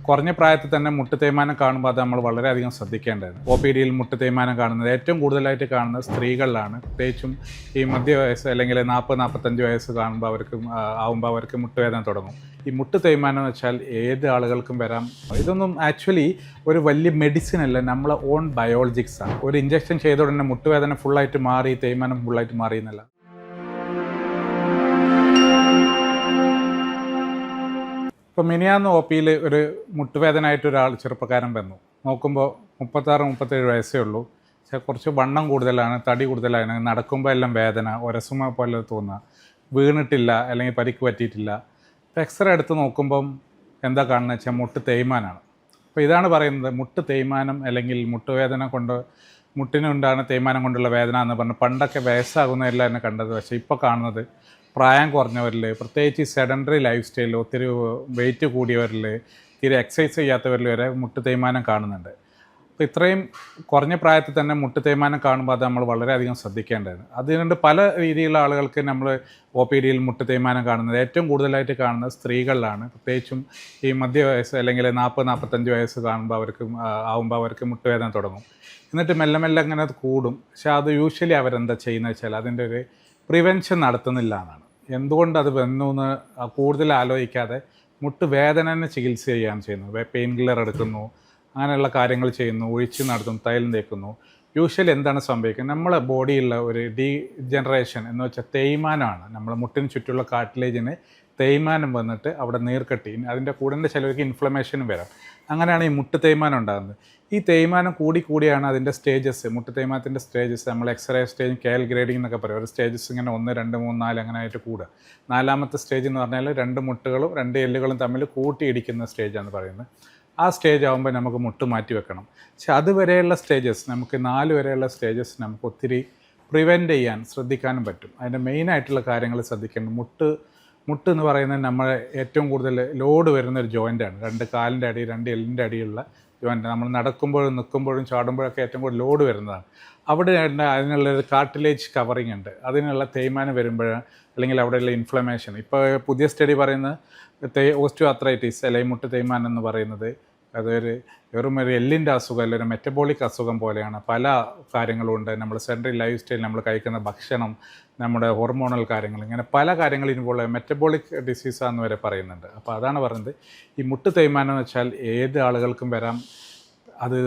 കുറഞ്ഞ പ്രായത്തിൽ തന്നെ മുട്ട് തേയ്മാനം കാണുമ്പോൾ അത് നമ്മൾ വളരെയധികം ശ്രദ്ധിക്കേണ്ടതാണ്. OPD-യിൽ മുട്ട് തേയ്മാനം കാണുന്നത് ഏറ്റവും കൂടുതലായിട്ട് കാണുന്നത് സ്ത്രീകളിലാണ്. പ്രത്യേകിച്ചും ഈ മധ്യവയസ്സ് അല്ലെങ്കിൽ 40-45 വയസ്സ് കാണുമ്പോൾ അവർക്ക് മുട്ടുവേദന തുടങ്ങും. ഈ മുട്ട് തേയ്മാനം എന്ന് വെച്ചാൽ ഏത് ആളുകൾക്കും വരാം. ഇതൊന്നും ആക്ച്വലി ഒരു വലിയ മെഡിസിൻ അല്ല, നമ്മളെ ഓൺ ബയോളജിക്സ് ആണ്. ഒരു ഇഞ്ചക്ഷൻ ചെയ്ത ഉടനെ മുട്ടുവേദന ഫുള്ളായിട്ട് മാറി, തേയ്മാനം ഫുള്ളായിട്ട് മാറി എന്നല്ല. ഇപ്പോൾ മിനിയാന്ന് OP-യിൽ ഒരു മുട്ടുവേദനയായിട്ട് ഒരാൾ ചെറുപ്പക്കാരൻ വന്നു. നോക്കുമ്പോൾ 36-37 വയസ്സേ ഉള്ളൂ. പക്ഷേ കുറച്ച് വണ്ണം കൂടുതലാണ്, തടി കൂടുതലാണ്, നടക്കുമ്പോൾ എല്ലാം വേദന, ഒരസുമ പോലെ തോന്നുക, വീണിട്ടില്ല അല്ലെങ്കിൽ പരിക്ക് പറ്റിയിട്ടില്ല. ഇപ്പോൾ എക്സ്റേ എടുത്ത് നോക്കുമ്പം എന്താ കാണുന്നത് വെച്ചാൽ മുട്ട് തേയ്മാനമാണ്. അപ്പോൾ ഇതാണ് പറയുന്നത്, മുട്ട് തേയ്മാനം അല്ലെങ്കിൽ മുട്ടുവേദന കൊണ്ട് മുട്ടിനുണ്ടാകുന്ന തേയ്മാനം കൊണ്ടുള്ള വേദന എന്ന് പറഞ്ഞാൽ പണ്ടൊക്കെ വയസ്സാകുന്നതെല്ലാം എന്നെ കണ്ടത്. പക്ഷേ ഇപ്പോൾ കാണുന്നത് പ്രായം കുറഞ്ഞവരിൽ, പ്രത്യേകിച്ച് സെഡൻഡറി ലൈഫ് സ്റ്റൈലിൽ, ഒത്തിരി വെയിറ്റ് കൂടിയവരിൽ, തീരെ എക്സസൈസ് ചെയ്യാത്തവരിൽ വരെ മുട്ട് തേയ്മാനം കാണുന്നുണ്ട്. അപ്പോൾ ഇത്രയും കുറഞ്ഞ പ്രായത്തിൽ തന്നെ മുട്ട് തേയ്മാനം കാണുമ്പോൾ അത് നമ്മൾ വളരെയധികം ശ്രദ്ധിക്കേണ്ടതാണ്. അതുകൊണ്ട് പല രീതിയിലുള്ള ആളുകൾക്ക് നമ്മൾ OPD-യിൽ മുട്ട് തേയ്മാനം കാണുന്നത് ഏറ്റവും കൂടുതലായിട്ട് കാണുന്നത് സ്ത്രീകളിലാണ്. പ്രത്യേകിച്ചും ഈ മധ്യവയസ്സ് അല്ലെങ്കിൽ 40-45 വയസ്സ് ആകുമ്പോൾ അവർക്ക് മുട്ടുവേദന തുടങ്ങും. എന്നിട്ട് മെല്ലെ മെല്ലെ അങ്ങനെ അത് കൂടും. പക്ഷേ അത് യൂഷ്വലി അവരെന്താ ചെയ്യുന്നത് വെച്ചാൽ അതിൻ്റെ ഒരു പ്രിവെൻഷൻ നടത്തുന്നില്ല എന്നാണ്. എന്തുകൊണ്ട് അത് വന്നു എന്ന് കൂടുതൽ ആലോചിക്കാതെ മുട്ട് വേദനനെ ചികിത്സ ചെയ്യുകയാണ് ചെയ്യുന്നത്. പെയിൻ കില്ലർ എടുക്കുന്നു, അങ്ങനെയുള്ള കാര്യങ്ങൾ ചെയ്യുന്നു, ഒഴിച്ച് നടത്തുന്നു, തൈലം തേക്കുന്നു. യൂഷ്വലി എന്താണ് സംഭവിക്കുന്നത്, നമ്മളെ ബോഡിയിലുള്ള ഒരു ഡീജനറേഷൻ എന്ന് വെച്ചാൽ തേയ്മാനമാണ്. നമ്മളെ മുട്ടിന് ചുറ്റുള്ള കാർട്ടിലേജിന് തേയ്മാനം വന്നിട്ട് അവിടെ നീർക്കെട്ടി, അതിൻ്റെ കൂടെ ചിലർക്ക് ഇൻഫ്ലമേഷനും വരാം. അങ്ങനെയാണ് ഈ മുട്ട് തേയ്മാനം ഉണ്ടാകുന്നത്. ഈ തേയ്മാനം കൂടിയാണ് അതിൻ്റെ സ്റ്റേജസ്, മുട്ട് തേയ്മാനത്തിൻ്റെ സ്റ്റേജസ് നമ്മൾ എക്സ്റേ സ്റ്റേജ്, KL ഗ്രേഡിംഗ് എന്നൊക്കെ പറയും. ഒരു സ്റ്റേജസ് ഇങ്ങനെ 1, 2, 3, 4 അങ്ങനെ ആയിട്ട് കൂടുക. 4ാമത്തെ സ്റ്റേജ് എന്ന് പറഞ്ഞാൽ 2 മുട്ടുകളും 2 എല്ലുകളും തമ്മിൽ കൂട്ടിയിടിക്കുന്ന സ്റ്റേജാണ് പറയുന്നത്. ആ സ്റ്റേജ് ആകുമ്പോൾ നമുക്ക് മുട്ട് മാറ്റി വെക്കണം. പക്ഷെ അതുവരെയുള്ള സ്റ്റേജസ്, നമുക്ക് 4 വരെയുള്ള സ്റ്റേജസ് നമുക്ക് ഒത്തിരി പ്രിവെൻറ്റ് ചെയ്യാൻ ശ്രദ്ധിക്കാനും പറ്റും. അതിൻ്റെ മെയിനായിട്ടുള്ള കാര്യങ്ങൾ ശ്രദ്ധിക്കേണ്ടത്, മുട്ട് എന്ന് പറയുന്നത് നമ്മൾ ഏറ്റവും കൂടുതൽ ലോഡ് വരുന്നൊരു ജോയിൻ്റാണ്. 2 കാലിൻ്റെ അടി, 2 എല്ലിൻ്റെ അടിയുള്ള ജോയിൻ്റ്. നമ്മൾ നടക്കുമ്പോഴും നിൽക്കുമ്പോഴും ചാടുമ്പോഴൊക്കെ ഏറ്റവും കൂടുതൽ ലോഡ് വരുന്നതാണ്. അവിടെ അതിനുള്ളൊരു കാർട്ടിലേജ് കവറിങ് ഉണ്ട്. അതിനുള്ള തേയ്മാനം വരുമ്പോൾ അല്ലെങ്കിൽ അവിടെയുള്ള ഇൻഫ്ലമേഷൻ, ഇപ്പോൾ പുതിയ സ്റ്റഡി പറയുന്നത് ഓസ്റ്റിയോആർത്രൈറ്റിസ് അല്ലെങ്കിൽ മുട്ട് തേയ്മാനം എന്ന് പറയുന്നത് അതൊരു വെറും ഒരു എല്ലിൻ്റെ അസുഖം അല്ല, ഒരു മെറ്റബോളിക് അസുഖം പോലെയാണ്. പല കാര്യങ്ങളുണ്ട്. നമ്മൾ സെഡൻഡറി ലൈഫ് സ്റ്റൈൽ, നമ്മൾ കഴിക്കുന്ന ഭക്ഷണം, നമ്മുടെ ഹോർമോണൽ കാര്യങ്ങൾ, ഇങ്ങനെ പല കാര്യങ്ങൾ ഇൻവോൾവ് മെറ്റബോളിക് ഡിസീസാന്ന് വരെ പറയുന്നുണ്ട്. അപ്പോൾ അതാണ് പറയുന്നത്, ഈ മുട്ട് തേയ്മാനം എന്ന് വെച്ചാൽ ഏത് ആളുകൾക്കും വരാം. അത്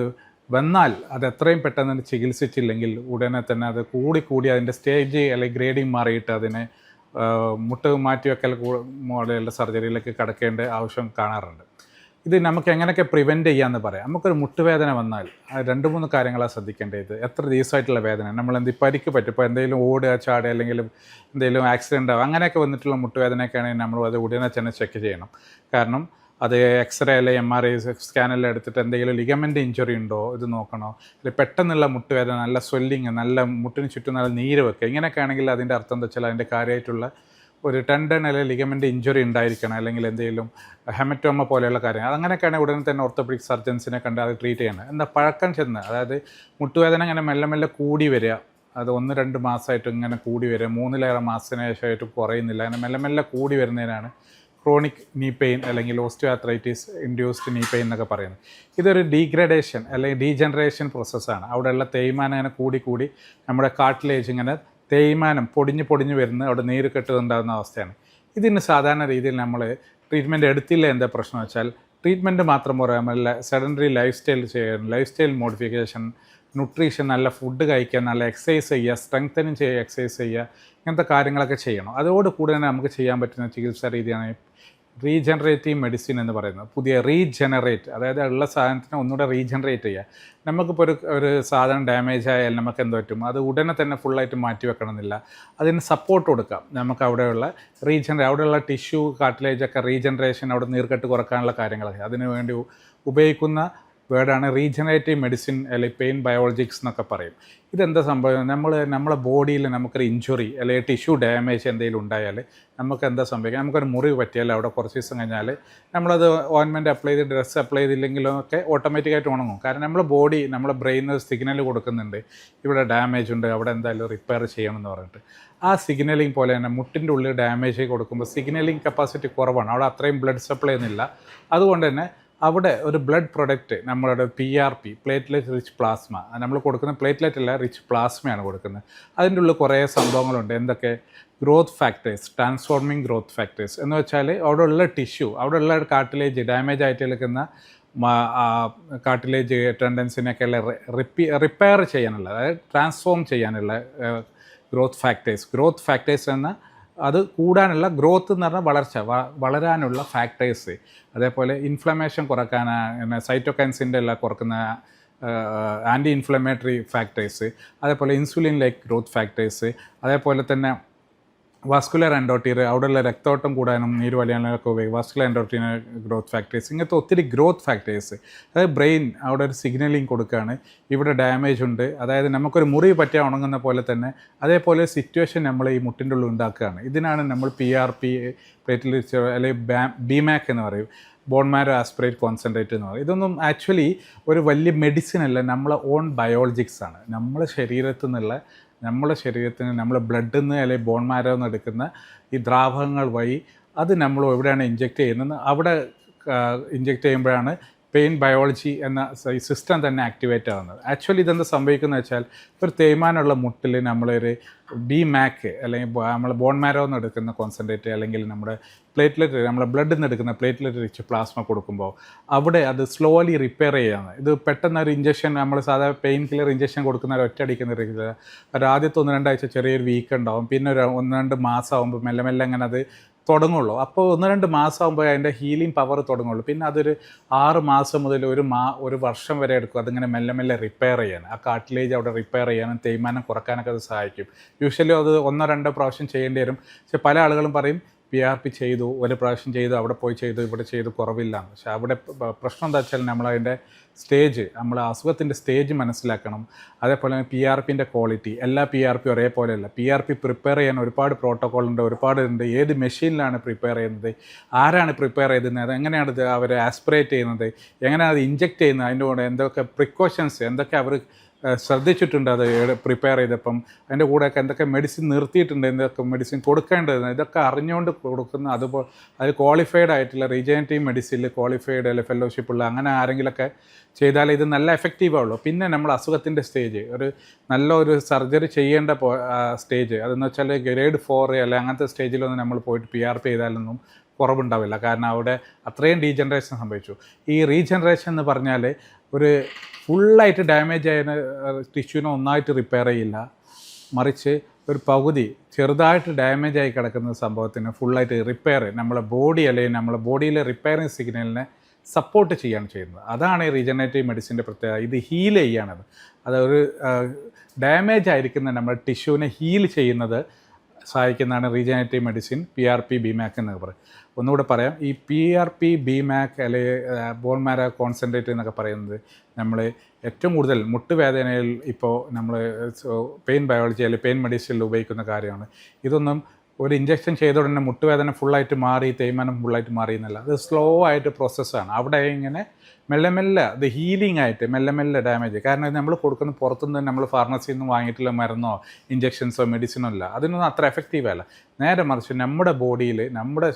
വന്നാൽ അത് എത്രയും പെട്ടെന്ന് ചികിത്സിച്ചില്ലെങ്കിൽ ഉടനെ തന്നെ അത് കൂടി അതിൻ്റെ സ്റ്റേജ് അല്ലെങ്കിൽ ഗ്രേഡിങ് മാറിയിട്ട് അതിനെ മുട്ട് മാറ്റിവെക്കൽ മോഡലുള്ള സർജറിയിലേക്ക് കടക്കേണ്ട ആവശ്യം കാണാറുണ്ട്. ഇത് നമുക്ക് എങ്ങനെയൊക്കെ പ്രിവെൻറ്റ് ചെയ്യാമെന്ന് പറയാം. നമുക്കൊരു മുട്ടുവേദന വന്നാൽ 2-3 കാര്യങ്ങളാണ് ശ്രദ്ധിക്കേണ്ടത്. എത്ര ദിവസമായിട്ടുള്ള വേദന, നമ്മൾ പരിക്ക് പറ്റും, ഇപ്പോൾ എന്തെങ്കിലും ഓടുക, ചാടുക, അല്ലെങ്കിൽ എന്തെങ്കിലും ആക്സിഡൻ്റ് ആവുക, അങ്ങനെയൊക്കെ വന്നിട്ടുള്ള മുട്ടുവേദനയൊക്കെ ആണെങ്കിൽ നമ്മൾ അത് ഉടനെ തന്നെ ചെക്ക് ചെയ്യണം. കാരണം അത് എക്സ്റേ അല്ലെങ്കിൽ MRI സ്കാനെല്ലാം എടുത്തിട്ട് എന്തെങ്കിലും ലിഗമെൻ്റ് ഇഞ്ചുറി ഉണ്ടോ ഇത് നോക്കണോ, അല്ലെങ്കിൽ പെട്ടെന്നുള്ള മുട്ടുവേദന, നല്ല സ്വെല്ലിങ്, നല്ല മുട്ടിന് ചുറ്റും നല്ല നീര് വെക്കുക, ഇങ്ങനെയൊക്കെ ആണെങ്കിൽ അതിൻ്റെ അർത്ഥം എന്താ വെച്ചാൽ അതിൻ്റെ കാര്യമായിട്ടുള്ള ഒരു ടെൻഡൻ അല്ലെങ്കിൽ ലിഗമെൻ്റ് ഇഞ്ചുറി ഉണ്ടായിരിക്കണം, അല്ലെങ്കിൽ എന്തെങ്കിലും ഹെമറ്റോമ പോലെയുള്ള കാര്യങ്ങൾ. അങ്ങനെയൊക്കെയാണെങ്കിൽ ഉടനെ തന്നെ ഓർത്തോപെഡിക് സർജൻസിനെ കണ്ട് അത് ട്രീറ്റ് ചെയ്യണം. എന്താ പഴക്കം ചെന്ന്, അതായത് മുട്ടുവേദന ഇങ്ങനെ മെല്ലെ മെല്ലെ കൂടി വരിക, അത് 1-2 മാസമായിട്ട് ഇങ്ങനെ കൂടി വരിക, 3-ലേറെ മാസത്തിന് ശേഷമായിട്ട് കുറയുന്നില്ല, അങ്ങനെ മെല്ലെ മെല്ലെ കൂടി വരുന്നതിനാണ് ക്രോണിക് നീ പെയിൻ അല്ലെങ്കിൽ ഓസ്റ്റിയോആർത്രൈറ്റിസ് ഇൻഡ്യൂസ്ഡ് നീ പെയിൻ എന്നൊക്കെ പറയുന്നത്. ഇതൊരു ഡീഗ്രഡേഷൻ അല്ലെങ്കിൽ ഡീജനറേഷൻ പ്രോസസ്സാണ്. അവിടെയുള്ള തേയ്മാനം ഇങ്ങനെ കൂടി നമ്മുടെ കാർട്ടിലേജ് ഇങ്ങനെ തേയ്മാനം പൊടിഞ്ഞ് വരുന്ന അവിടെ നീര് കെട്ടുന്നുണ്ടാകുന്ന അവസ്ഥയാണ്. ഇതിന് സാധാരണ രീതിയിൽ നമ്മൾ ട്രീറ്റ്മെൻറ്റ് എടുത്തില്ല. എന്താ പ്രശ്നം വെച്ചാൽ ട്രീറ്റ്മെൻറ്റ് മാത്രം പറയാമല്ല, sedentary life style modification, nutrition, നല്ല ഫുഡ് കഴിക്കുക, നല്ല എക്സസൈസ് ചെയ്യുക, സ്ട്രെങ്തനിങ് ചെയ്യുക, എക്സസൈസ് ചെയ്യുക, ഇങ്ങനത്തെ കാര്യങ്ങളൊക്കെ ചെയ്യണം. അതോടുകൂടി തന്നെ നമുക്ക് ചെയ്യാൻ പറ്റുന്ന ചികിത്സാ രീതിയാണ് റീജനറേറ്റീവ് മെഡിസിൻ എന്ന് പറയുന്നത്. പുതിയ റീജനറേറ്റ്, അതായത് ഉള്ള സാധനത്തിനെ ഒന്നുകൂടെ റീജനറേറ്റ് ചെയ്യുക. നമുക്കിപ്പോൾ ഒരു സാധനം ഡാമേജ് ആയാൽ നമുക്ക് എന്ത് പറ്റും, അത് ഉടനെ തന്നെ ഫുള്ളായിട്ട് മാറ്റി വെക്കണമെന്നില്ല, അതിന് സപ്പോർട്ട് കൊടുക്കാം. നമുക്ക് അവിടെയുള്ള അവിടെയുള്ള ടിഷ്യൂ കാർട്ടിലേജൊക്കെ റീജനറേഷൻ, അവിടെ നീർക്കെട്ട് കുറക്കാനുള്ള കാര്യങ്ങളൊക്കെ അതിനു വേണ്ടി ഉപയോഗിക്കുന്ന വേർഡാണ് റീജനറേറ്റീവ് മെഡിസിൻ അല്ലെങ്കിൽ പെയിൻ ബയോളജിക്സ് എന്നൊക്കെ പറയും. ഇതെന്താ സംഭവം, നമ്മളെ ബോഡിയിൽ നമുക്കൊരു ഇഞ്ചുറി അല്ലെങ്കിൽ ടിഷ്യൂ ഡാമേജ് എന്തെങ്കിലും ഉണ്ടായാൽ നമുക്ക് എന്താ സംഭവിക്കുക, നമുക്കൊരു മുറിവ് പറ്റിയാൽ അവിടെ കുറച്ച് ദിവസം കഴിഞ്ഞാൽ നമ്മളത് ഓയിൻമെൻറ്റ് അപ്ലൈ ചെയ്ത് ഡ്രസ്സ് അപ്ലൈ ചെയ്തില്ലെങ്കിലും ഒക്കെ ഓട്ടോമാറ്റിക്കായിട്ട് ഉണങ്ങും. കാരണം നമ്മളെ ബോഡി, നമ്മളെ ബ്രെയിന് സിഗ്നൽ കൊടുക്കുന്നുണ്ട്, ഇവിടെ ഡാമേജ് ഉണ്ട്, അവിടെ എന്തായാലും റിപ്പയർ ചെയ്യണമെന്ന് പറഞ്ഞിട്ട്. ആ സിഗ്നലിംഗ് പോലെ തന്നെ മുട്ടിൻ്റെ ഉള്ളിൽ ഡാമേജ് കൊടുക്കുമ്പോൾ സിഗ്നലിംഗ് കപ്പാസിറ്റി കുറവാണ്, അവിടെ അത്രയും ബ്ലഡ് സപ്ലൈ ഒന്നുമില്ല. അതുകൊണ്ട് തന്നെ അവിടെ ഒരു ബ്ലഡ് പ്രൊഡക്റ്റ് നമ്മളുടെ PRP, പ്ലേറ്റ്ലെറ്റ് റിച്ച് പ്ലാസ്മ, നമ്മൾ കൊടുക്കുന്ന പ്ലേറ്റ്ലെറ്റ് അല്ല, റിച്ച് പ്ലാസ്മയാണ് കൊടുക്കുന്നത്. അതിൻ്റെ ഉള്ളിൽ കുറേ സംഭവങ്ങളുണ്ട്. എന്തൊക്കെ? Growth factors, transforming growth factors എന്ന് വെച്ചാൽ അവിടെ ഉള്ള ടിഷ്യൂ, അവിടെ ഉള്ള കാർട്ടിലേജ് ഡാമേജ് ആയിട്ട് നിൽക്കുന്ന കാർട്ടിലേജ് ടെൻഡൻസിനെയൊക്കെ റിപ്പയർ ചെയ്യാനുള്ള, അതായത് ട്രാൻസ്ഫോം ചെയ്യാനുള്ള ഗ്രോത്ത് ഫാക്ടേഴ്സ് എന്ന അത് കൂടാനുള്ള, ഗ്രോത്ത് എന്ന് പറഞ്ഞാൽ വളർച്ച, വളരാനുള്ള ഫാക്ടേഴ്സ്. അതേപോലെ ഇൻഫ്ലമേഷൻ കുറയ്ക്കാനാണ് സൈറ്റോകൈൻസിൻ്റെ എല്ലാം കുറക്കുന്ന ആൻറ്റി ഇൻഫ്ലമേറ്ററി ഫാക്ടേഴ്സ്, അതേപോലെ ഇൻസുലിൻ ലൈക്ക് ഗ്രോത്ത് ഫാക്ടേഴ്സ്, അതേപോലെ തന്നെ വാസ്കുലർ എൻഡോട്ടീർ, അവിടെയുള്ള രക്തോട്ടം കൂടാനും നീര് വലിയാനൊക്കെ ഉപയോഗിക്കും വാസ്കുലർ എൻഡോട്ടീൻ ഗ്രോത്ത് ഫാക്ടേഴ്സ്. ഇങ്ങനത്തെ ഒത്തിരി ഗ്രോത്ത് ഫാക്ടേഴ്സ്, അതായത് ബ്രെയിൻ അവിടെ ഒരു സിഗ്നലിംഗ് കൊടുക്കുകയാണ്, ഇവിടെ ഡാമേജ് ഉണ്ട്, അതായത് നമുക്കൊരു മുറി പറ്റിയാൽ ഉണങ്ങുന്ന പോലെ തന്നെ അതേപോലെ സിറ്റുവേഷൻ നമ്മൾ ഈ മുട്ടിൻ്റെ ഉള്ളിൽ ഉണ്ടാക്കുകയാണ്. ഇതിനാണ് നമ്മൾ PRP, പ്ലേറ്റ്ലെറ്റ് അല്ലെങ്കിൽ BMAC എന്ന് പറയും, ബോൺ മാരോ ആസ്പിറേറ്റ് കോൺസെൻട്രേറ്റ് എന്ന് പറയും. ഇതൊന്നും ആക്ച്വലി ഒരു വലിയ മെഡിസിൻ അല്ല, നമ്മളെ ഓൺ ബയോളജിക്സ് ആണ്. നമ്മുടെ ശരീരത്തിന് നമ്മളെ ബ്ലഡിൽ നിന്ന് അല്ലെങ്കിൽ ബോൺ മാരോ നിന്ന് എടുക്കുന്ന ഈ ദ്രാവകങ്ങൾ വഴി അത് നമ്മൾ എവിടെയാണ് ഇഞ്ചെക്റ്റ് ചെയ്യുന്നത്, അവിടെ ഇഞ്ചെക്റ്റ് ചെയ്യുമ്പോഴാണ് പെയിൻ ബയോളജി എന്ന ഈ സിസ്റ്റം തന്നെ ആക്ടിവേറ്റ് ആകുന്നത്. ആക്ച്വലി ഇതെന്താ സംഭവിക്കുന്നത് വെച്ചാൽ, ഒരു തേയ്മാനുള്ള മുട്ടിൽ നമ്മളൊരു BMAC അല്ലെങ്കിൽ നമ്മൾ ബോൺ മാരോ നിന്ന് എടുക്കുന്ന കോൺസെൻട്രേറ്റ് അല്ലെങ്കിൽ നമ്മുടെ പ്ലേറ്റ്ലെറ്റ്, നമ്മളെ ബ്ലഡിൽ നിന്ന് എടുക്കുന്ന പ്ലേറ്റ്ലെറ്റ് റിച്ച് പ്ലാസ്മ കൊടുക്കുമ്പോൾ അവിടെ അത് സ്ലോലി റിപ്പയർ ചെയ്യുകയാണ്. ഇത് പെട്ടെന്ന് ഒരു ഇഞ്ചക്ഷൻ, നമ്മൾ സാധാരണ പെയിൻ കില്ലർ ഇഞ്ചക്ഷൻ കൊടുക്കുന്ന ഒരു ഒറ്റയടിക്കുന്ന ഒരു ആദ്യത്തെ 1-2 ആഴ്ച ചെറിയൊരു വീക്ക് ഉണ്ടാവും, പിന്നെ ഒരു 1-2 മാസം ആകുമ്പോൾ മെല്ലെ മെല്ലെ അങ്ങനെ അത് തുടങ്ങുള്ളൂ. അപ്പോൾ 1-2 മാസം ആകുമ്പോൾ അതിൻ്റെ ഹീലിംഗ് പവർ തുടങ്ങുള്ളൂ. പിന്നെ അതൊരു 6 മാസം മുതൽ ഒരു വർഷം വരെ എടുക്കും അതിങ്ങനെ മെല്ലെ മെല്ലെ റിപ്പയർ ചെയ്യാൻ. ആ കാർട്ടിലേജ് അവിടെ റിപ്പയർ ചെയ്യാനും തേയ്മാനം കുറക്കാനൊക്കെ അത് സഹായിക്കും. യൂഷ്വലി അത് 1-2 പ്രാവശ്യം ചെയ്യേണ്ടി വരും. പക്ഷെ പല ആളുകളും പറയും PRP ചെയ്തു, ഒരു പ്രാവശ്യം ചെയ്തു, അവിടെ പോയി ചെയ്തു, ഇവിടെ ചെയ്തു, കുറവില്ല. പക്ഷെ അവിടെ പ്രശ്നം എന്താ വെച്ചാൽ നമ്മളതിൻ്റെ സ്റ്റേജ്, നമ്മൾ അസുഖത്തിൻ്റെ സ്റ്റേജ് മനസ്സിലാക്കണം. അതേപോലെ തന്നെ PRPൻ്റെ ക്വാളിറ്റി, എല്ലാ PRP ഒരേപോലെയല്ല. PRP പ്രിപ്പയർ ചെയ്യാൻ ഒരുപാട് പ്രോട്ടോക്കോളുണ്ട്, ഒരുപാടുണ്ട്. ഏത് മെഷീനിലാണ് പ്രിപ്പയർ ചെയ്യുന്നത്, ആരാണ് പ്രിപ്പയർ ചെയ്യുന്നത്, എങ്ങനെയാണ് ഇത് അവർ ആസ്പിറേറ്റ് ചെയ്യുന്നത്, എങ്ങനെയാണ് അത് ഇഞ്ചെക്റ്റ് ചെയ്യുന്നത്, അതിൻ്റെ കൂടെ എന്തൊക്കെ പ്രിക്കോഷൻസ്, എന്തൊക്കെ അവർ ശ്രദ്ധിച്ചിട്ടുണ്ട് അത് പ്രിപ്പയർ ചെയ്തപ്പം, അതിൻ്റെ കൂടെയൊക്കെ എന്തൊക്കെ മെഡിസിൻ നിർത്തിയിട്ടുണ്ട്, എന്തൊക്കെ മെഡിസിൻ കൊടുക്കേണ്ടത്, ഇതൊക്കെ അറിഞ്ഞുകൊണ്ട് കൊടുക്കുന്ന. അതുപോലെ അതിൽ ക്വാളിഫൈഡ് ആയിട്ടുള്ള റീജനറേറ്റീവ് മെഡിസിനിൽ ക്വാളിഫൈഡ് അല്ലെങ്കിൽ ഫെലോഷിപ്പ് ഉള്ള അങ്ങനെ ആരെങ്കിലൊക്കെ ചെയ്താൽ ഇത് നല്ല എഫക്റ്റീവ് ആവുള്ളൂ. പിന്നെ നമ്മൾ അസുഖത്തിൻ്റെ സ്റ്റേജ്, നല്ലൊരു സർജറി ചെയ്യേണ്ട സ്റ്റേജ്, അതെന്ന് വെച്ചാൽ ഗ്രേഡ് 4 അല്ലെങ്കിൽ അങ്ങനത്തെ സ്റ്റേജിലൊന്നും നമ്മൾ പോയിട്ട് PRP ചെയ്താലൊന്നും കുറവുണ്ടാവില്ല. കാരണം അവിടെ അത്രയും ഡീജനറേഷൻ സംഭവിച്ചു. ഈ റീജനറേഷൻ എന്ന് പറഞ്ഞാൽ ഒരു ഫുള്ളായിട്ട് ഡാമേജ് ആയ ടിഷ്യൂനെ ഒന്നായിട്ട് റിപ്പയർ ചെയ്യില്ല, മറിച്ച് ഒരു പകുതി ചെറുതായിട്ട് ഡാമേജ് ആയി കിടക്കുന്ന സംഭവത്തിന് ഫുള്ളായിട്ട് റിപ്പയർ, നമ്മളെ ബോഡി അല്ലെങ്കിൽ നമ്മളെ ബോഡിയിലെ റിപ്പയറിങ് സിഗ്നലിനെ സപ്പോർട്ട് ചെയ്യാണ് ചെയ്യുന്നത്. അതാണ് ഈ റീജനറേറ്റീവ് മെഡിസിൻ്റെ പ്രത്യേകത. ഇത് ഹീൽ ചെയ്യാണത്. അതൊരു ഡാമേജ് ആയിരിക്കുന്ന നമ്മുടെ ടിഷ്യൂവിനെ ഹീൽ ചെയ്യുന്നത് സഹായിക്കുന്നതാണ് റീജനറേറ്റീവ് മെഡിസിൻ, PRP BMAC എന്നൊക്കെ പറയും. ഒന്നുകൂടെ പറയാം, ഈ PRP BMAC അല്ലെങ്കിൽ ബോൺ മാരോ കോൺസെൻട്രേറ്റ് എന്നൊക്കെ പറയുന്നത് നമ്മൾ ഏറ്റവും കൂടുതൽ മുട്ടുവേദനയിൽ ഇപ്പോൾ നമ്മൾ പെയിൻ ബയോളജി അല്ലെങ്കിൽ പെയിൻ മെഡിസിനിൽ ഉപയോഗിക്കുന്ന കാര്യമാണ്. ഇതൊന്നും ഒരു ഇഞ്ചക്ഷൻ ചെയ്ത ഉടനെ മുട്ടുവേദന ഫുള്ളായിട്ട് മാറി, തേയ്മാനം ഫുള്ളായിട്ട് മാറി എന്നല്ല, അത് സ്ലോ ആയിട്ട് പ്രോസസ്സാണ്. അവിടെ ഇങ്ങനെ മെല്ലെ മെല്ലെ അത് ഹീലിംഗ് ആയിട്ട് മെല്ലെ മെല്ലെ ഡാമേജ്. കാരണം നമ്മൾ കൊടുക്കുന്ന പുറത്തുനിന്ന് നമ്മൾ ഫാർമസിയിൽ നിന്ന് വാങ്ങിയിട്ടുള്ള മരുന്നോ ഇഞ്ചക്ഷൻസോ മെഡിസിനോ അല്ല, അതിനൊന്നും അത്ര എഫക്റ്റീവ് അല്ല. നേരെ മറിച്ച് നമ്മുടെ ബോഡിയിൽ നമ്മുടെ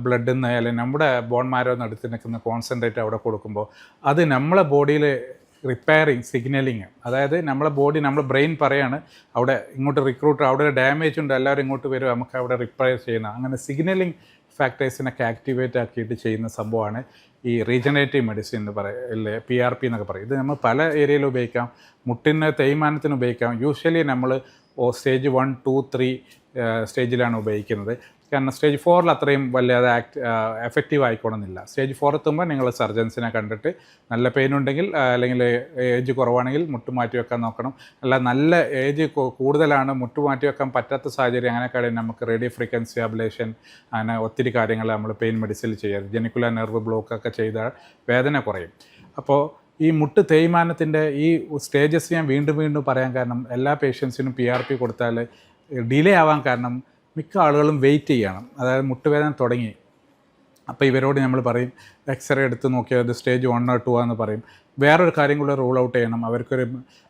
ബ്ലഡിൽ നിന്ന് അല്ലെങ്കിൽ നമ്മുടെ ബോൺ മാരോ നിന്ന് എടുത്ത് നിൽക്കുന്ന കോൺസെൻട്രേറ്റ് അവിടെ കൊടുക്കുമ്പോൾ അത് നമ്മളെ ബോഡിയിൽ റിപ്പയറിങ് സിഗ്നലിങ്, അതായത് നമ്മളെ ബോഡി, നമ്മുടെ ബ്രെയിൻ പറയാണ് അവിടെ ഇങ്ങോട്ട് റിക്രൂട്ടർ, അവിടെ ഡാമേജ് ഉണ്ട്, എല്ലാവരും ഇങ്ങോട്ട് വരും, നമുക്ക് അവിടെ റിപ്പയർ ചെയ്യുന്ന, അങ്ങനെ സിഗ്നലിങ് ഫാക്ടേഴ്സിനൊക്കെ ആക്ടിവേറ്റ് ആക്കിയിട്ട് ചെയ്യുന്ന സംഭവമാണ് ഈ റീജനറേറ്റീവ് മെഡിസിൻ എന്ന് പറയില്ലേ, PRP എന്നൊക്കെ പറയും. ഇത് നമ്മൾ പല ഏരിയയിൽ ഉപയോഗിക്കാം. മുട്ടിന് തേയ്മാനത്തിന് ഉപയോഗിക്കാം. യൂഷ്വലി നമ്മൾ സ്റ്റേജ് 1, 2, 3 സ്റ്റേജിലാണ് ഉപയോഗിക്കുന്നത്. കാരണം സ്റ്റേജ് 4 അത്രയും വല്ലാതെ എഫക്റ്റീവ് ആയിക്കോണമെന്നില്ല. സ്റ്റേജ് 4 എത്തുമ്പോൾ നിങ്ങൾ സർജൻസിനെ കണ്ടിട്ട് നല്ല പെയിൻ ഉണ്ടെങ്കിൽ അല്ലെങ്കിൽ ഏജ് കുറവാണെങ്കിൽ മുട്ട് മാറ്റി വെക്കാൻ നോക്കണം. അല്ല നല്ല ഏജ് കൂടുതലാണ്, മുട്ട് മാറ്റി വെക്കാൻ പറ്റാത്ത സാഹചര്യം, അങ്ങനെയൊക്കെ നമുക്ക് റേഡിയോ ഫ്രീക്വൻസി അബ്ലേഷൻ അങ്ങനെ ഒത്തിരി കാര്യങ്ങൾ നമ്മൾ പെയിൻ മെഡിസിനിൽ ചെയ്യാം. ജെനിക്കുലർ നെർവ് ബ്ലോക്കൊക്കെ ചെയ്താൽ വേദന കുറയും. അപ്പോൾ ഈ മുട്ട് തേയ്മാനത്തിൻ്റെ ഈ സ്റ്റേജസ് ഞാൻ വീണ്ടും വീണ്ടും പറയാൻ കാരണം, എല്ലാ പേഷ്യൻസിനും PRP കൊടുത്താൽ ഡിലേ ആവാൻ കാരണം മിക്ക ആളുകളും വെയിറ്റ് ചെയ്യണം. അതായത് മുട്ടുവേദന തുടങ്ങി, അപ്പോൾ ഇവരോട് നമ്മൾ പറയും എക്സ്റേ എടുത്ത് നോക്കിയാൽ അത് സ്റ്റേജ് 1 or 2 എന്ന് പറയും. വേറൊരു കാര്യം കൂടെ റൂൾ ഔട്ട് ചെയ്യണം. അവർക്കൊരു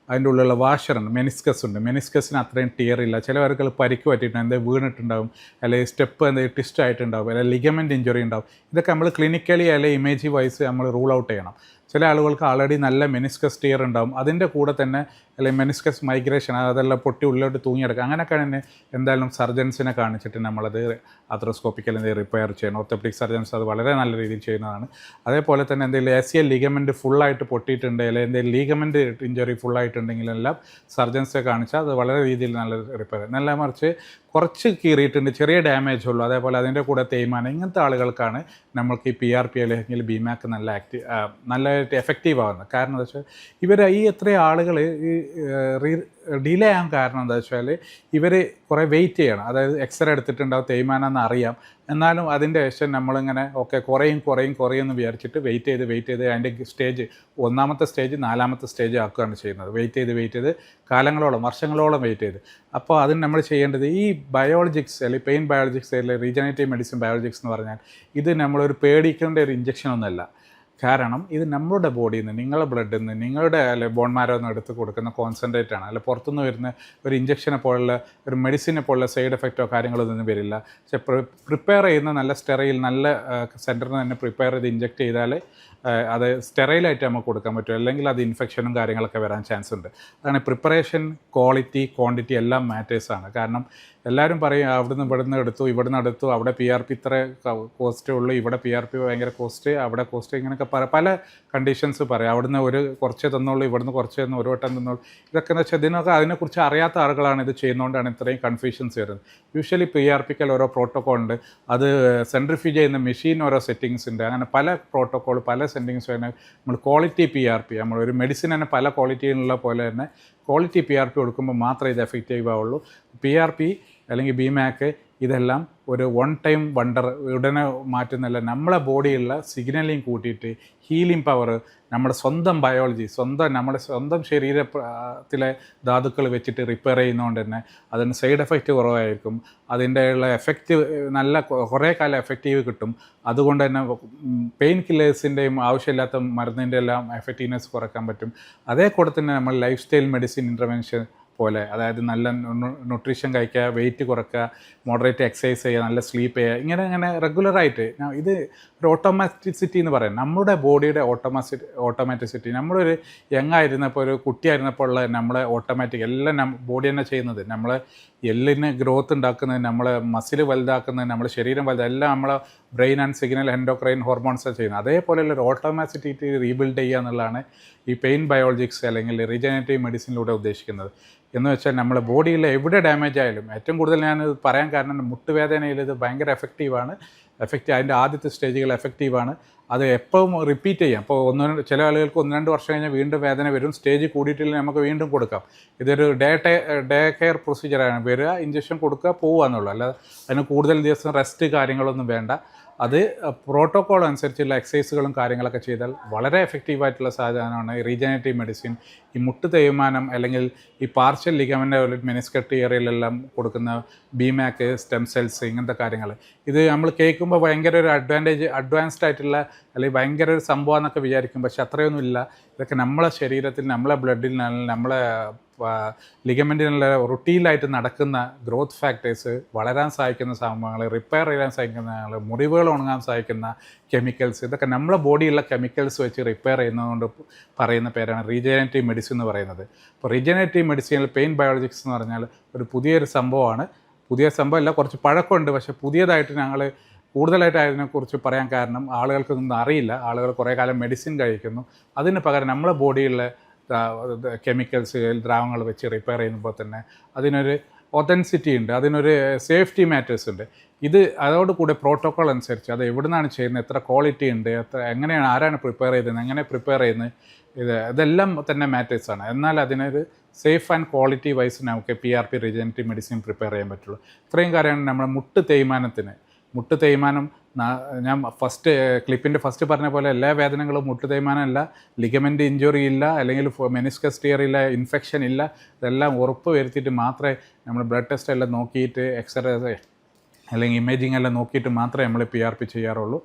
അതിൻ്റെ ഉള്ളിലുള്ള വാഷറുണ്ട്, മെനിസ്കസ് ഉണ്ട്. മെനിസ്കസിന് അത്രയും ടിയർ ഇല്ല. ചിലവർക്ക് പരിക്ക് പറ്റിയിട്ടുണ്ട്, എന്തെങ്കിലും വീണിട്ടുണ്ടാവും, അല്ലെങ്കിൽ സ്റ്റെപ്പ് എന്തെങ്കിലും ട്വിസ്റ്റ് ആയിട്ടുണ്ടാവും, അല്ലെങ്കിൽ ലിഗമെൻറ്റ് ഇഞ്ചുറി ഉണ്ടാവും. ഇതൊക്കെ നമ്മൾ ക്ലിനിക്കലി അല്ലെങ്കിൽ ഇമേജ് വൈസ് നമ്മൾ റൂൾ ഔട്ട് ചെയ്യണം. ചില ആളുകൾക്ക് ആൾറെഡി നല്ല മെനിസ്കസ് ടിയർ ഉണ്ടാവും, അതിൻ്റെ കൂടെ തന്നെ അല്ലെങ്കിൽ മെനിസ്കസ് മൈഗ്രേഷൻ അതെല്ലാം പൊട്ടി ഉള്ളിലോട്ട് തൂങ്ങിയെടുക്കുക. അങ്ങനെയൊക്കെ തന്നെ എന്തായാലും സർജൻസിനെ കാണിച്ചിട്ട് നമ്മളത് ആർത്രോസ്കോപ്പിക്കൽ എന്തെങ്കിലും റിപ്പയർ ചെയ്യണം. ഓർത്തോപെഡിക് സർജൻസ് അത് വളരെ നല്ല രീതിയിൽ ചെയ്യുന്നതാണ്. അതേപോലെ തന്നെ എന്തെങ്കിലും ACL ലിഗമെൻറ്റ് ഫുള്ളായിട്ട് പൊട്ടിയിട്ടുണ്ട്, അല്ലെങ്കിൽ എന്തെങ്കിലും ലീഗമെൻറ്റ് ഇഞ്ചറി ഫുള്ളായിട്ടുണ്ടെങ്കിലെല്ലാം സർജൻസിനെ കാണിച്ചാൽ അത് വളരെ രീതിയിൽ നല്ല റിപ്പയർ. നല്ല മറിച്ച് കുറച്ച് കീറിയിട്ടുണ്ട്, ചെറിയ ഡാമേജ് ഉള്ളൂ, അതേപോലെ അതിൻ്റെ കൂടെ തേയ്മാനം, ഇങ്ങനത്തെ ആളുകൾക്കാണ് നമ്മൾക്ക് ഈ PRP അല്ലെങ്കിൽ BMAC നല്ലതായിട്ട് എഫക്റ്റീവ് ആകുന്നത്. കാരണം എന്താ വെച്ചാൽ ഇവർ ഈ എത്ര ആളുകൾ ഈ ഡിലേ ആകാൻ കാരണം എന്താ വെച്ചാൽ ഇവർ കുറേ വെയിറ്റ് ചെയ്യണം. അതായത് എക്സ്റേ എടുത്തിട്ടുണ്ടാവും, തേയ്മാനം എന്ന് അറിയാം, എന്നാലും അതിൻ്റെ ശേഷം നമ്മളിങ്ങനെ ഓക്കെ കുറയുമെന്ന് വിചാരിച്ചിട്ട് വെയിറ്റ് ചെയ്ത് അതിൻ്റെ സ്റ്റേജ് 1ാമത്തെ സ്റ്റേജ് 4ാമത്തെ സ്റ്റേജ് ആക്കുകയാണ് ചെയ്യുന്നത്. വെയിറ്റ് ചെയ്ത് കാലങ്ങളോളം വർഷങ്ങളോളം വെയിറ്റ് ചെയ്ത്. അപ്പോൾ അതിന് നമ്മൾ ചെയ്യേണ്ടത് ഈ ബയോളജിക്സ് അല്ലെങ്കിൽ പെയിൻ ബയോളജിക്സ് അല്ലെങ്കിൽ റീജനറേറ്റീവ് മെഡിസിൻ ബയോളജിക്സ് എന്ന് പറഞ്ഞാൽ ഇത് നമ്മളൊരു പേടിക്കേണ്ട ഒരു ഇഞ്ചക്ഷനൊന്നുമല്ല. കാരണം ഇത് നമ്മുടെ ബോഡിയിൽ നിന്ന്, നിങ്ങളുടെ ബ്ലഡിൽ നിന്ന്, നിങ്ങളുടെ ബോൺ മാരോ നിന്ന് എടുത്ത് കൊടുക്കുന്ന കോൺസെൻട്രേറ്റ് ആണ്. അല്ല പുറത്തുനിന്ന് വരുന്ന ഒരു ഇഞ്ചക്ഷനെ പോലുള്ള ഒരു മെഡിസിനെ പോലുള്ള സൈഡ് എഫക്റ്റോ കാര്യങ്ങളോ ഒന്നും വരില്ല. പക്ഷെ പ്രിപ്പയർ ചെയ്യുന്ന നല്ല സ്റ്റെറൈൽ നല്ല സെൻറ്ററിന് തന്നെ പ്രിപ്പയർ ചെയ്ത് ഇഞ്ചെക്ട് ചെയ്താൽ അത് സ്റ്റെറൈലായിട്ട് നമുക്ക് കൊടുക്കാൻ പറ്റും. അല്ലെങ്കിൽ അത് ഇൻഫെക്ഷനും കാര്യങ്ങളൊക്കെ വരാൻ ചാൻസ് ഉണ്ട്. അതാണ് പ്രിപ്പറേഷൻ, ക്വാളിറ്റി, ക്വാണ്ടിറ്റി എല്ലാം മാറ്റേഴ്സാണ്. കാരണം എല്ലാവരും പറയും ഇവിടുന്ന് എടുത്തു, അവിടെ PRP ഇത്ര കോസ്റ്റേ ഉള്ളൂ, ഇവിടെ PRP ഭയങ്കര കോസ്റ്റ്, അവിടെ കോസ്റ്റ്, ഇങ്ങനെയൊക്കെ പല കണ്ടീഷൻസ് പറയും. അവിടുന്ന് കുറച്ചേ തന്നുള്ളൂ, ഇവിടുന്ന് കുറച്ച് തന്നു, ഒരു വട്ടം തന്നുള്ളൂ. ഇതൊക്കെ എന്ന് വെച്ചാൽ ഇതിനൊക്കെ അതിനെക്കുറിച്ച് അറിയാത്ത ആളുകളാണ് ഇത് ചെയ്യുന്നതുകൊണ്ടാണ് ഇത്രയും കൺഫ്യൂഷൻസ് വരുന്നത്. യൂഷ്വലി PRPക്ക് ഓരോ പ്രോട്ടോക്കോൾ ഉണ്ട്, അത് സെൻട്രിഫ്യൂജ് ചെയ്യുന്ന മെഷീൻ ഓരോ സെറ്റിങ്സ് ഉണ്ട്, അങ്ങനെ പല പ്രോട്ടോക്കോൾ പല സെറ്റിങ്സ് തന്നെ. നമ്മൾ ക്വാളിറ്റി PRP, നമ്മളൊരു മെഡിസിൻ തന്നെ പല ക്വാളിറ്റിയിലുള്ള പോലെ തന്നെ ക്വാളിറ്റി PRP കൊടുക്കുമ്പോൾ മാത്രമേ ഇത് എഫക്റ്റീവ് ആവുള്ളൂ. PRP അല്ലെങ്കിൽ BMAC ഇതെല്ലാം ഒരു വൺ ടൈം വണ്ടർ, ഉടനെ മാറ്റുന്നില്ല. നമ്മളെ ബോഡിയുള്ള സിഗ്നലിങ് കൂട്ടിയിട്ട് ഹീലിംഗ് പവർ, നമ്മുടെ സ്വന്തം ബയോളജി, നമ്മുടെ സ്വന്തം ശരീരത്തിലെ ധാതുക്കൾ വെച്ചിട്ട് റിപ്പയർ ചെയ്യുന്നതുകൊണ്ട് തന്നെ അതിന് സൈഡ് എഫക്റ്റ് കുറവായിരിക്കും. അതിൻ്റെ ഉള്ള എഫക്റ്റ് നല്ല കുറേ കാലം എഫക്റ്റീവ് കിട്ടും. അതുകൊണ്ട് തന്നെ പെയിൻ കില്ലേഴ്സിൻ്റെയും ആവശ്യമില്ലാത്ത മരുന്നിൻ്റെ എല്ലാം എഫക്റ്റീവ്നെസ് കുറയ്ക്കാൻ പറ്റും. അതേ കൂടെ തന്നെ നമ്മൾ ലൈഫ് സ്റ്റൈൽ മെഡിസിൻ ഇൻ്റർവെൻഷൻ പോലെ, അതായത് നല്ല ന്യൂട്രീഷൻ കഴിക്കുക, വെയിറ്റ് കുറയ്ക്കുക, മോഡറേറ്റ് എക്സസൈസ് ചെയ്യുക, നല്ല സ്ലീപ്പ് ചെയ്യുക, ഇങ്ങനെ റെഗുലറായിട്ട് ഇത് ഒരു ഓട്ടോമാറ്റിസിറ്റി എന്ന് പറയും. നമ്മുടെ ബോഡിയുടെ ഓട്ടോമാറ്റിസിറ്റി. നമ്മളൊരു യങ്ങായിരുന്നപ്പോൾ, ഒരു കുട്ടിയായിരുന്നപ്പോൾ ഉള്ള നമ്മളെ ഓട്ടോമാറ്റിക് എല്ലാം ബോഡി തന്നെ ചെയ്യുന്നത്. നമ്മളെ എല്ലിന് ഗ്രോത്ത് ഉണ്ടാക്കുന്നത്, നമ്മളെ മസിൽ വലുതാക്കുന്നത്, നമ്മുടെ ശരീരം എല്ലാം നമ്മളെ ബ്രെയിൻ ആൻഡ് സിഗ്നൽ എൻഡോക്രൈൻ ഹോർമോൺസാണ് ചെയ്യുന്നത്. അതേപോലെയുള്ള ഒരു ഓട്ടോമാറ്റിസിറ്റി റീബിൽഡ് ചെയ്യുക എന്നുള്ളതാണ് ഈ പെയിൻ ബയോളജിക്സ് അല്ലെങ്കിൽ റീജനറേറ്റീവ് മെഡിസിനിലൂടെ ഉദ്ദേശിക്കുന്നത്. എന്ന് വെച്ചാൽ നമ്മളെ ബോഡിയിൽ എവിടെ ഡാമേജ് ആയാലും, ഏറ്റവും കൂടുതൽ ഞാനിത് പറയാൻ കാരണം മുട്ടുവേദനയിൽ ഇത് ഭയങ്കര എഫക്റ്റീവാണ്. അതിൻ്റെ ആദ്യത്തെ സ്റ്റേജുകൾ എഫക്റ്റീവാണ്. അത് എപ്പോഴും റിപ്പീറ്റ് ചെയ്യാം. അപ്പോൾ ചില ആളുകൾക്ക് 1-2 വർഷം കഴിഞ്ഞാൽ വീണ്ടും വേദന വരും, സ്റ്റേജ് കൂടിയിട്ടില്ല, നമുക്ക് വീണ്ടും കൊടുക്കാം. ഇതൊരു ഡേ കെയർ പ്രൊസീജിയറാണ്. വരിക, ഇഞ്ചക്ഷൻ കൊടുക്കുക, പോവുക എന്നുള്ളൂ. അല്ലാതെ അതിന് കൂടുതൽ ദിവസം റെസ്റ്റ് കാര്യങ്ങളൊന്നും വേണ്ട. അത് പ്രോട്ടോക്കോൾ അനുസരിച്ചുള്ള എക്സസൈസുകളും കാര്യങ്ങളൊക്കെ ചെയ്താൽ വളരെ എഫക്റ്റീവായിട്ടുള്ള സാധനമാണ് ഈ റീജനറേറ്റീവ് മെഡിസിൻ. ഈ മുട്ട് തേയ്മാനം അല്ലെങ്കിൽ ഈ പാർഷ്യൽ ലിഗമെൻ്റ് മെനിസ്കട്ട് ഏരിയയിലെല്ലാം കൊടുക്കുന്ന BMAC, സ്റ്റെം സെൽസ്, ഇങ്ങനത്തെ കാര്യങ്ങൾ, ഇത് നമ്മൾ കേൾക്കുമ്പോൾ ഭയങ്കര ഒരു അഡ്വാൻസ്ഡ് ആയിട്ടുള്ള അല്ലെങ്കിൽ ഭയങ്കര ഒരു സംഭവം എന്നൊക്കെ വിചാരിക്കും. പക്ഷെ അത്രയൊന്നുമില്ല. ഇതൊക്കെ നമ്മളെ ശരീരത്തിൽ, നമ്മളെ ബ്ലഡിൽ, നമ്മളെ ലിഗമെൻറ്റിനുള്ള റുട്ടീനായിട്ട് നടക്കുന്ന ഗ്രോത്ത് ഫാക്ടേഴ്സ്, വളരാൻ സഹായിക്കുന്ന സംഭവങ്ങൾ, റിപ്പയർ ചെയ്യാൻ സഹായിക്കുന്ന മുറിവുകൾ ഉണങ്ങാൻ സഹായിക്കുന്ന കെമിക്കൽസ്, ഇതൊക്കെ നമ്മളെ ബോഡിയിലുള്ള കെമിക്കൽസ് വെച്ച് റിപ്പയർ ചെയ്യുന്നതുകൊണ്ട് പറയുന്ന പേരാണ് റീജനറേറ്റീവ് മെഡിസിൻ എന്ന് പറയുന്നത്. അപ്പോൾ റീജനറേറ്റീവ് മെഡിസിനിൽ പെയിൻ ബയോളജിക്സ് എന്ന് പറഞ്ഞാൽ ഒരു പുതിയൊരു സംഭവമാണ്. പുതിയ സംഭവമല്ല, കുറച്ച് പഴക്കമുണ്ട്. പക്ഷേ പുതിയതായിട്ട് ഞങ്ങൾ കൂടുതലായിട്ട് അതിനെക്കുറിച്ച് പറയാൻ കാരണം ആളുകൾക്കൊന്നും അറിയില്ല. ആളുകൾ കുറേ കാലം മെഡിസിൻ കഴിക്കുന്നു. അതിന് പകരം നമ്മളെ ബോഡിയിലുള്ള കെമിക്കൽസ്, ദ്രാവകങ്ങൾ വെച്ച് റിപ്പയർ ചെയ്യുമ്പോൾ തന്നെ അതിനൊരു ഒതൻസിറ്റി ഉണ്ട്, അതിനൊരു സേഫ്റ്റി മാറ്റേഴ്സ് ഉണ്ട്. അതോട് കൂടെ പ്രോട്ടോക്കോൾ അനുസരിച്ച് അത് എവിടെ നിന്നാണ് ചെയ്യുന്നത്, എത്ര ക്വാളിറ്റി ഉണ്ട്, എങ്ങനെയാണ്, ആരാണ് പ്രിപ്പയർ ചെയ്തത്, എങ്ങനെ പ്രിപ്പയർ ചെയ്യുന്നത്, ഇതെല്ലാം തന്നെ മാറ്റേഴ്സാണ്. എന്നാൽ അതിനൊരു സേഫ് ആൻഡ് ക്വാളിറ്റി വൈസ് നമുക്ക് PRP റീജനറേറ്റീവ് മെഡിസിൻ പ്രിപ്പയർ ചെയ്യാൻ പറ്റുള്ളൂ. ഇത്രയും കാര്യമാണ് നമ്മുടെ മുട്ട് തേയ്മാനം. ഞാൻ ക്ലിപ്പിൻ്റെ ഫസ്റ്റ് പറഞ്ഞ പോലെ എല്ലാ വേദനകളും മുട്ട് തേയ്മാനം അല്ല, ലിഗമെൻ്റ് ഇഞ്ചുറി ഇല്ല, അല്ലെങ്കിൽ മെനിസ്കസ് ടിയർ ഇല്ല, ഇൻഫെക്ഷൻ ഇല്ല. ഇതെല്ലാം ഉറപ്പ് വരുത്തിയിട്ട് മാത്രമേ നമ്മൾ ബ്ലഡ് ടെസ്റ്റ് എല്ലാം നോക്കിയിട്ട് എക്സ്റേ അല്ലെങ്കിൽ ഇമേജിംഗ് എല്ലാം നോക്കിയിട്ട് മാത്രമേ നമ്മൾ PRP ചെയ്യാറുള്ളൂ.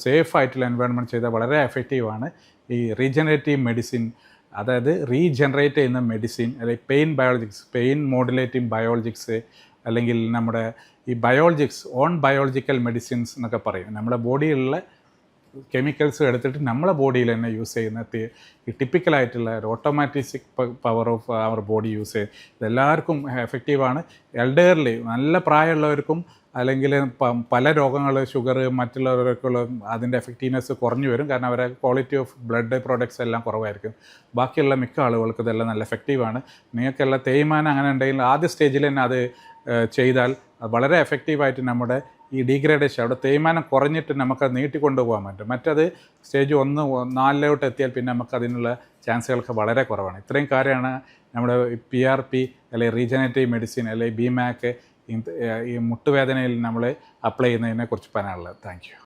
സേഫ് ആയിട്ടുള്ള എൻവയോൺമെൻറ്റ് ചെയ്താൽ വളരെ എഫക്റ്റീവാണ്. ഈ റീജനറേറ്റീവ് മെഡിസിൻ, അതായത് റീജനറേറ്റ് ചെയ്യുന്ന മെഡിസിൻ, അല്ലെങ്കിൽ pain biologics, pain modulating biologics, അല്ലെങ്കിൽ നമ്മുടെ ഈ ബയോളജിക്സ്, ഓൺ ബയോളജിക്കൽ മെഡിസിൻസ് എന്നൊക്കെ പറയും. നമ്മുടെ ബോഡിയിലുള്ള കെമിക്കൽസ് എടുത്തിട്ട് നമ്മളെ ബോഡിയിൽ തന്നെ യൂസ് ചെയ്യുന്ന ഈ ടിപ്പിക്കലായിട്ടുള്ള ഒരു ഓട്ടോമാറ്റിക് പവർ ഓഫ് അവർ ബോഡി യൂസ് ചെയ്യും. ഇതെല്ലാവർക്കും എഫക്റ്റീവാണ്. എൽഡേർലി, നല്ല പ്രായമുള്ളവർക്കും അല്ലെങ്കിൽ പല രോഗങ്ങൾ, ഷുഗർ, മറ്റുള്ളവർക്കുള്ള അതിൻ്റെ എഫക്റ്റീവ്നെസ് കുറഞ്ഞു വരും. കാരണം അവരെ ക്വാളിറ്റി ഓഫ് ബ്ലഡ് പ്രോഡക്ട്സ് എല്ലാം കുറവായിരിക്കും. ബാക്കിയുള്ള മിക്ക ആളുകൾക്ക് ഇതെല്ലാം നല്ല എഫക്റ്റീവാണ്. നിങ്ങൾക്കെല്ലാം തേയ്മാനം അങ്ങനെ ഉണ്ടെങ്കിൽ ആദ്യ സ്റ്റേജിൽ തന്നെ അത് ചെയ്താൽ വളരെ എഫക്റ്റീവായിട്ട് നമ്മുടെ ഈ ഡീഗ്രേഡേഷൻ, അവിടെ തേയ്മാനം കുറഞ്ഞിട്ട് നമുക്കത് നീട്ടിക്കൊണ്ടു പോകാൻ പറ്റും. മറ്റത് സ്റ്റേജ് 1, 4 എത്തിയാൽ പിന്നെ നമുക്ക് അതിനുള്ള ചാൻസുകളൊക്കെ വളരെ കുറവാണ്. ഇത്രയും കാര്യമാണ് നമ്മുടെ PRP അല്ലെങ്കിൽ റീജനറേറ്റീവ് മെഡിസിൻ അല്ലെങ്കിൽ BMAC ഈ മുട്ടുവേദനയിൽ നമ്മൾ അപ്ലൈ ചെയ്യുന്നതിനെ കുറിച്ച് പറയാനുള്ളത്. Thank you.